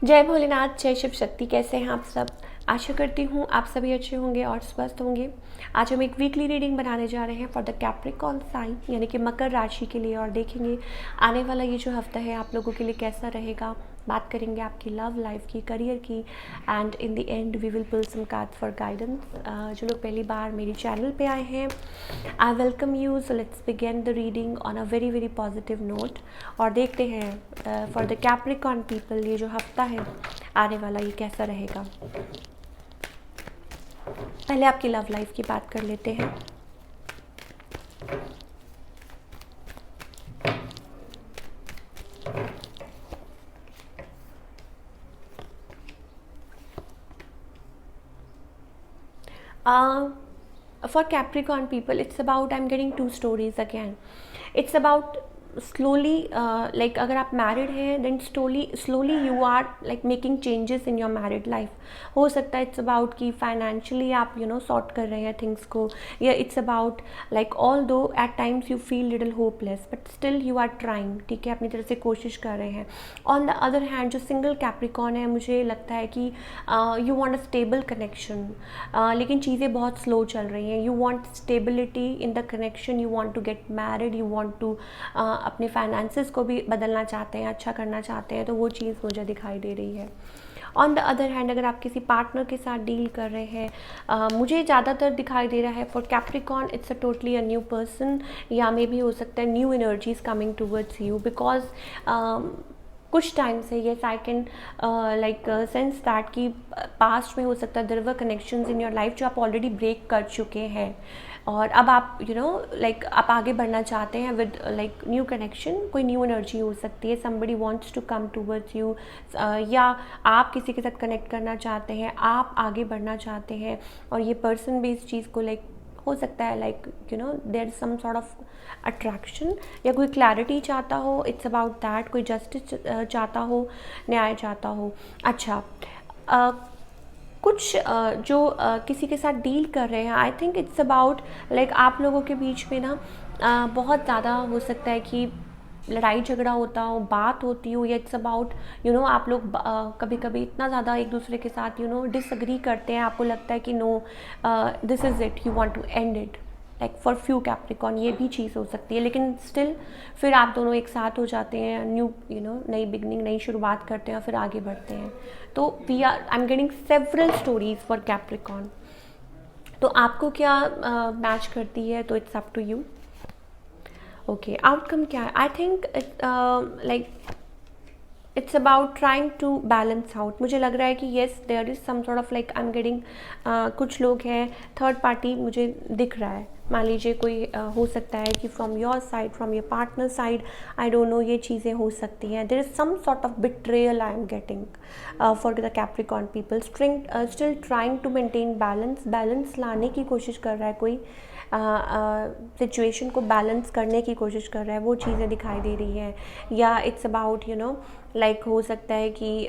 जय भोलेनाथ, जय शिव शक्ति। कैसे हैं आप सब? आशा करती हूँ आप सभी अच्छे होंगे और स्वस्थ होंगे। आज हम एक वीकली रीडिंग बनाने जा रहे हैं फॉर द कैप्रिकॉर्न साइन, यानी कि मकर राशि के लिए, और देखेंगे आने वाला ये जो हफ्ता है आप लोगों के लिए कैसा रहेगा। बात करेंगे आपकी लव लाइफ की, करियर की, and in the end we will pull some cards for guidance. जो लोग पहली बार मेरे चैनल पे आए हैं, I welcome you. So let's begin the reading on a very very positive note, और देखते हैं फॉर द कैप्रिकॉर्न पीपल ये जो हफ्ता है आने वाला ये कैसा रहेगा। पहले आपकी लव लाइफ की बात कर लेते हैं। For Capricorn people, it's about, I'm getting two stories again. It's about slowly, like अगर आप married हैं then slowly you are like making changes in your married life. हो सकता है it's about कि financially आप sort कर रहे हैं things को, या it's about like although at times you feel little hopeless but still you are trying, ठीक है, अपनी तरफ से कोशिश कर रहे हैं. On the other hand, जो single Capricorn है, मुझे लगता है कि you want a stable connection, लेकिन चीज़ें बहुत slow चल रही हैं. You want stability in the connection, you want to get married, you want to अपने फाइनेंसेस को भी बदलना चाहते हैं, अच्छा करना चाहते हैं, तो वो चीज़ मुझे दिखाई दे रही है. ऑन द अदर हैंड, अगर आप किसी पार्टनर के साथ डील कर रहे हैं, मुझे ज़्यादातर दिखाई दे रहा है for Capricorn it's a totally a new person, या मे भी हो सकता है new energies coming towards you, because कुछ टाइम से yes I can like sense that कि पास्ट में हो सकता है there were connections in your life जो आप ऑलरेडी ब्रेक कर चुके हैं, और अब आप लाइक आप आगे बढ़ना चाहते हैं विद लाइक न्यू कनेक्शन. कोई न्यू एनर्जी हो सकती है, somebody wants to come towards you, या आप किसी के साथ कनेक्ट करना चाहते हैं, आप आगे बढ़ना चाहते हैं, और ये पर्सन भी इस चीज़ को लाइक हो सकता है like there is some sort of attraction, या कोई क्लैरिटी चाहता हो. It's about that. कोई जस्टिस चाहता हो, न्याय चाहता हो. अच्छा, कुछ जो किसी के साथ डील कर रहे हैं, I think it's about like आप लोगों के बीच में ना बहुत ज़्यादा हो सकता है कि लड़ाई झगड़ा होता हो, बात होती हो, या इट्स अबाउट आप लोग कभी कभी इतना ज़्यादा एक दूसरे के साथ डिसअग्री करते हैं, आपको लगता है कि no this is it, you want to end it. Like for few Capricorn ये भी चीज़ हो सकती है, लेकिन स्टिल फिर आप दोनों एक साथ हो जाते हैं, न्यू नई बिगनिंग, नई शुरुआत करते हैं, और फिर आगे बढ़ते हैं. तो we are I am getting several stories for Capricorn. तो आपको क्या मैच करती है, तो it's up to you. Okay, outcome क्या है? I think like it's about trying to balance out. मुझे लग रहा है कि yes there is some sort of like I am getting, कुछ लोग हैं, थर्ड पार्टी मुझे दिख रहा है. मान लीजिए कोई हो सकता है कि from your side, from your partner side, I don't know, ये चीज़ें हो सकती हैं. There is some sort of betrayal I am getting for the Capricorn people. Still trying to maintain balance लाने की कोशिश कर रहा है कोई, सिचुएशन को बैलेंस करने की कोशिश कर रहा है, वो चीज़ें दिखाई दे रही हैं. या इट्स अबाउट लाइक हो सकता है कि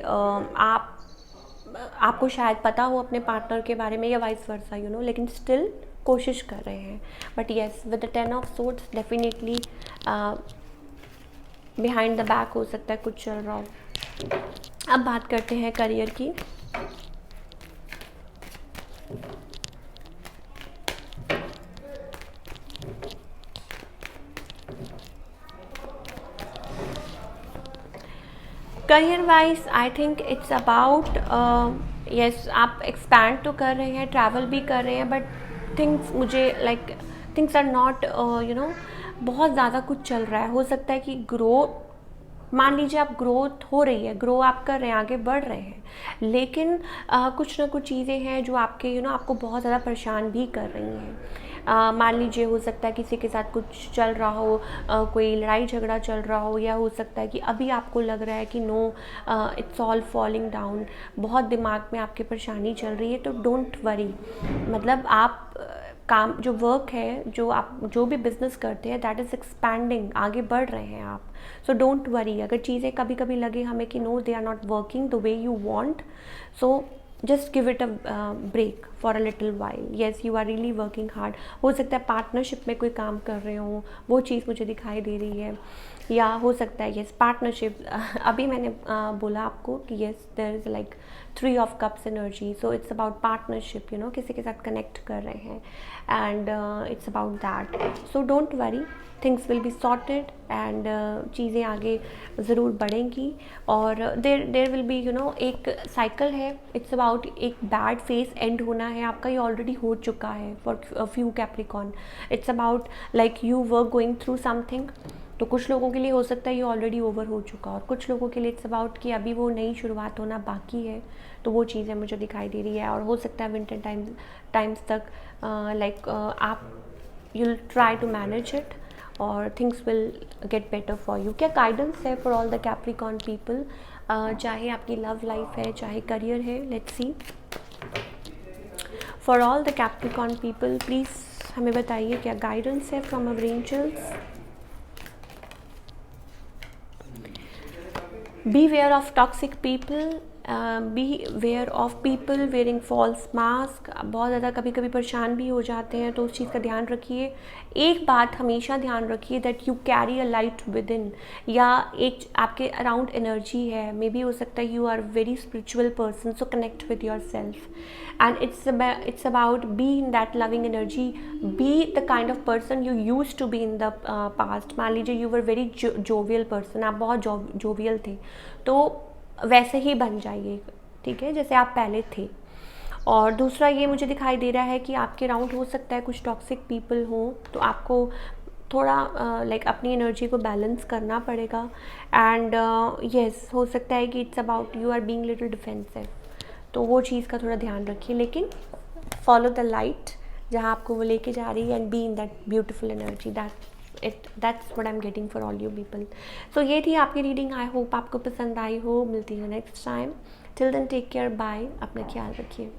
आपको शायद पता हो अपने पार्टनर के बारे में, या वाइस वर्सा लेकिन स्टिल कोशिश कर रहे हैं. But yes, with the 10 of swords definitely behind the back हो सकता है कुछ चल रहा हो. अब बात करते हैं करियर की. Career wise I think it's about yes, आप एक्सपैंड तो कर रहे हैं, ट्रैवल भी कर रहे हैं, बट थिंग्स मुझे लाइक थिंग्स आर नॉट बहुत ज़्यादा कुछ चल रहा है. हो सकता है कि ग्रो, मान लीजिए आप ग्रोथ हो रही है, ग्रो आप कर रहे हैं, आगे बढ़ रहे हैं, लेकिन कुछ ना कुछ चीज़ें हैं जो आपके आपको बहुत ज़्यादा परेशान भी कर रही हैं. मान लीजिए हो सकता है किसी के साथ कुछ चल रहा हो, कोई लड़ाई झगड़ा चल रहा हो, या हो सकता है कि अभी आपको लग रहा है कि no it's all falling down, बहुत दिमाग में आपके परेशानी चल रही है. तो डोंट वरी, मतलब आप काम, जो वर्क है, जो आप जो भी बिज़नेस करते हैं, दैट इज़ एक्सपैंडिंग, आगे बढ़ रहे हैं आप. So don't worry. अगर चीज़ें कभी कभी लगे हमें कि no they are not working the way you want, so just give it a break for a little while. Yes, you are really working hard. हो सकता है पार्टनरशिप में कोई काम कर रहे हो, वो चीज़ मुझे दिखाई दे रही है. या हो सकता है येस पार्टनरशिप, अभी मैंने बोला आपको कि yes there is like 3 of cups energy. So it's about partnership, you know, किसी के साथ कनेक्ट कर रहे हैं. And it's about that. So don't worry, things will be sorted and चीज़ें आगे ज़रूर बढ़ेंगी. और there will be, you know, एक साइकिल है. इट्स अबाउट एक बैड फेज एंड होना है आपका, ये ऑलरेडी हो चुका है for few Capricorn. It's about like you were going through something. तो कुछ लोगों के लिए हो सकता है ये ऑलरेडी ओवर हो चुका, और कुछ लोगों के लिए इट्स अबाउट कि अभी वो नई शुरुआत होना बाकी है. तो वो चीज़ें मुझे दिखाई दे रही है. और हो सकता है विंटर टाइम्स तक लाइक आप you'll try to manage it और things will get better for you. क्या गाइडेंस है for all the Capricorn people, चाहे आपकी लव लाइफ है चाहे करियर है. Let's see for all the Capricorn people, please हमें बताइए क्या गाइडेंस है from our angels. Beware of toxic people, beware of people wearing false mask. बहुत ज़्यादा कभी कभी परेशान भी हो जाते हैं, तो उस चीज़ का ध्यान रखिए. एक बात हमेशा ध्यान रखिए that you carry a light with in, या एक आपके अराउंड एनर्जी है. मे बी हो सकता है you are very spiritual person, so connect with your self. And it's about be in that loving energy, be the kind of person you used to be in the past. मान लीजिए you were very jovial person, आप बहुत jovial थे, तो वैसे ही बन जाइए, ठीक है, जैसे आप पहले थे. और दूसरा ये मुझे दिखाई दे रहा है कि आपके अराउंड हो सकता है कुछ टॉक्सिक पीपल हों, तो आपको थोड़ा लाइक अपनी एनर्जी को बैलेंस करना पड़ेगा. एंड येस, हो सकता है कि it's about you are being little defensive, तो वो चीज़ का थोड़ा ध्यान रखिए. लेकिन फॉलो द लाइट जहाँ आपको वो लेके जा रही है, and be in that beautiful energy. That's what I am getting for all you people. So ये थी आपकी रीडिंग. आई होप आपको पसंद आई हो. मिलती है next time. Till then take care, bye. अपना ख्याल रखिए.